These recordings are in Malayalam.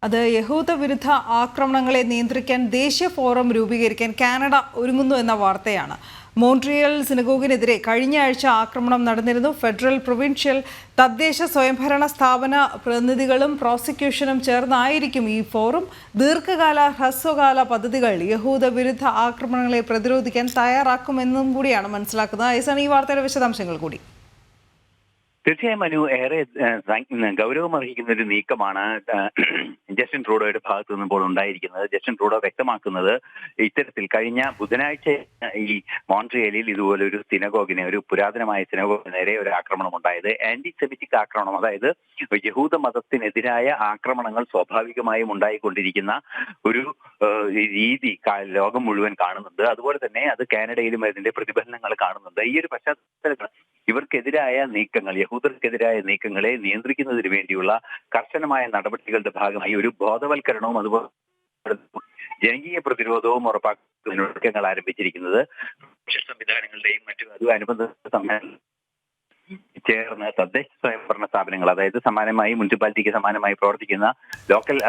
അത് യഹൂദ വിരുദ്ധ ആക്രമണങ്ങളെ നിയന്ത്രിക്കാൻ ദേശീയ ഫോറം രൂപീകരിക്കാൻ കാനഡ ഒരുങ്ങുന്നു എന്ന വാർത്തയാണ്. മോൺട്രിയൽ സിനഗോഗിനെതിരെ കഴിഞ്ഞ ആഴ്ച ആക്രമണം നടന്നിരുന്നു. ഫെഡറൽ, പ്രൊവിൻഷ്യൽ, തദ്ദേശ സ്വയംഭരണ സ്ഥാപന പ്രതിനിധികളും പ്രോസിക്യൂഷനും ചേർന്നായിരിക്കും ഈ ഫോറം. ദീർഘകാല, ഹ്രസ്വകാല പദ്ധതികൾ യഹൂദ വിരുദ്ധ ആക്രമണങ്ങളെ പ്രതിരോധിക്കാൻ തയ്യാറാക്കുമെന്നും കൂടിയാണ് മനസ്സിലാക്കുന്നത്. ഐസാണ് ഈ വാർത്തയുടെ വിശദാംശങ്ങൾ കൂടി. തീർച്ചയായും മനു, ഏറെ ഗൗരവമർഹിക്കുന്ന ഒരു നീക്കമാണ് ജസ്റ്റിൻ ട്രൂഡോയുടെ ഭാഗത്തു നിന്നിപ്പോൾ ഉണ്ടായിരിക്കുന്നത്. ജസ്റ്റിൻ ട്രൂഡോ വ്യക്തമാക്കുന്നത് ഇത്തരത്തിൽ കഴിഞ്ഞ ബുധനാഴ്ച ഈ മോൺട്രിയലിൽ ഇതുപോലൊരു സിനഗോഗിനെ, ഒരു പുരാതനമായ സിനഗോഗിന് നേരെ ഒരു ആക്രമണം ഉണ്ടായത്. ആന്റി സെമിറ്റിക് ആക്രമണം, അതായത് യഹൂദ മതത്തിനെതിരായ ആക്രമണങ്ങൾ സ്വാഭാവികമായും ഉണ്ടായിക്കൊണ്ടിരിക്കുന്ന ഒരു രീതി ലോകം മുഴുവൻ കാണുന്നുണ്ട്. അതുപോലെ തന്നെ അത് കാനഡയിലും അതിന്റെ പ്രതിഫലനങ്ങൾ കാണുന്നുണ്ട്. ഈ ഒരു പശ്ചാത്തലത്തിൽ ഇവർക്കെതിരായ നീക്കങ്ങൾ, യഹൂദർക്കെതിരായ നീക്കങ്ങളെ നിയന്ത്രിക്കുന്നതിന് വേണ്ടിയുള്ള കർശനമായ നടപടികളുടെ ഭാഗമായി ഒരു ബോധവൽക്കരണവും അതുപോലെ ജനകീയ പ്രതിരോധവും ഉറപ്പാക്കുന്ന നീക്കങ്ങൾ ആരംഭിച്ചിരിക്കുന്നത് സംവിധാനങ്ങളുടെയും മറ്റു അനുബന്ധ സമ്മേളനം ചേർന്ന് തദ്ദേശ സ്വയംഭരണ സ്ഥാപനങ്ങൾ, അതായത് സമാനമായി മുനിസിപ്പാലിറ്റിക്ക് സമാനമായി പ്രവർത്തിക്കുന്ന ലോക്കൽ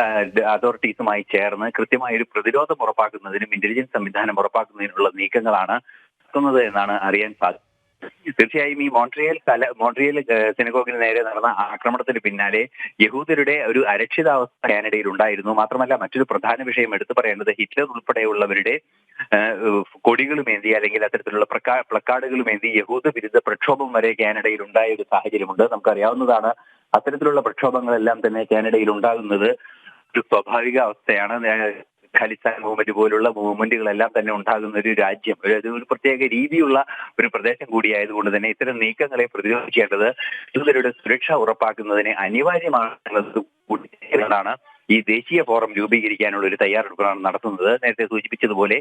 അതോറിറ്റീസുമായി ചേർന്ന് കൃത്യമായ ഒരു പ്രതിരോധം ഉറപ്പാക്കുന്നതിനും ഇന്റലിജൻസ് സംവിധാനം ഉറപ്പാക്കുന്നതിനുള്ള നീക്കങ്ങളാണ് നടത്തുന്നത് എന്നാണ് അറിയാൻ സാധിച്ചത്. തീർച്ചയായും ഈ മോൺട്രിയൽ സിനഗോഗിന് നേരെ നടന്ന ആക്രമണത്തിന് പിന്നാലെ യഹൂദരുടെ ഒരു അരക്ഷിതാവസ്ഥ കാനഡയിൽ ഉണ്ടായിരുന്നു. മാത്രമല്ല, മറ്റൊരു പ്രധാന വിഷയം എടുത്തു പറയേണ്ടത് ഹിറ്റ്ലർ ഉൾപ്പെടെയുള്ളവരുടെ കൊടികളുമേന്തി അല്ലെങ്കിൽ അത്തരത്തിലുള്ള പ്ലക്കാർഡുകളുമേന്തി യഹൂദ വിരുദ്ധ പ്രക്ഷോഭം വരെ കാനഡയിൽ ഉണ്ടായ ഒരു സാഹചര്യമുണ്ട്. നമുക്കറിയാവുന്നതാണ്, അത്തരത്തിലുള്ള പ്രക്ഷോഭങ്ങളെല്ലാം തന്നെ കാനഡയിൽ ഉണ്ടാകുന്നത് ഒരു സ്വാഭാവിക അവസ്ഥയാണ്. ഖലിസ്ഥാൻ മൂവ്മെന്റ് പോലുള്ള മൂവ്മെന്റുകളെല്ലാം തന്നെ ഉണ്ടാകുന്ന ഒരു രാജ്യം, ഒരു പ്രത്യേക രീതിയുള്ള ഒരു പ്രദേശം കൂടിയായതുകൊണ്ട് തന്നെ ഇത്തരം നീക്കങ്ങളെ പ്രതിരോധിക്കേണ്ടത് യഹൂദരുടെ സുരക്ഷ ഉറപ്പാക്കുന്നതിന് അനിവാര്യമാണെന്നതാണ് ഈ ദേശീയ ഫോറം രൂപീകരിക്കാനുള്ള ഒരു തയ്യാറെടുപ്പാണ് നടത്തുന്നത്. നേരത്തെ സൂചിപ്പിച്ചതുപോലെ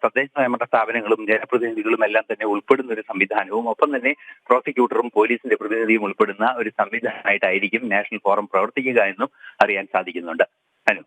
തദ്ദേശ സ്വയംഭരണ സ്ഥാപനങ്ങളും ജനപ്രതിനിധികളും എല്ലാം തന്നെ ഉൾപ്പെടുന്ന ഒരു സംവിധാനവും ഒപ്പം തന്നെ പ്രോസിക്യൂട്ടറും പോലീസിന്റെ പ്രതിനിധിയും ഉൾപ്പെടുന്ന ഒരു സംവിധാനമായിട്ടായിരിക്കും നാഷണൽ ഫോറം പ്രവർത്തിക്കുക എന്നും അറിയാൻ സാധിക്കുന്നുണ്ട്. അനു.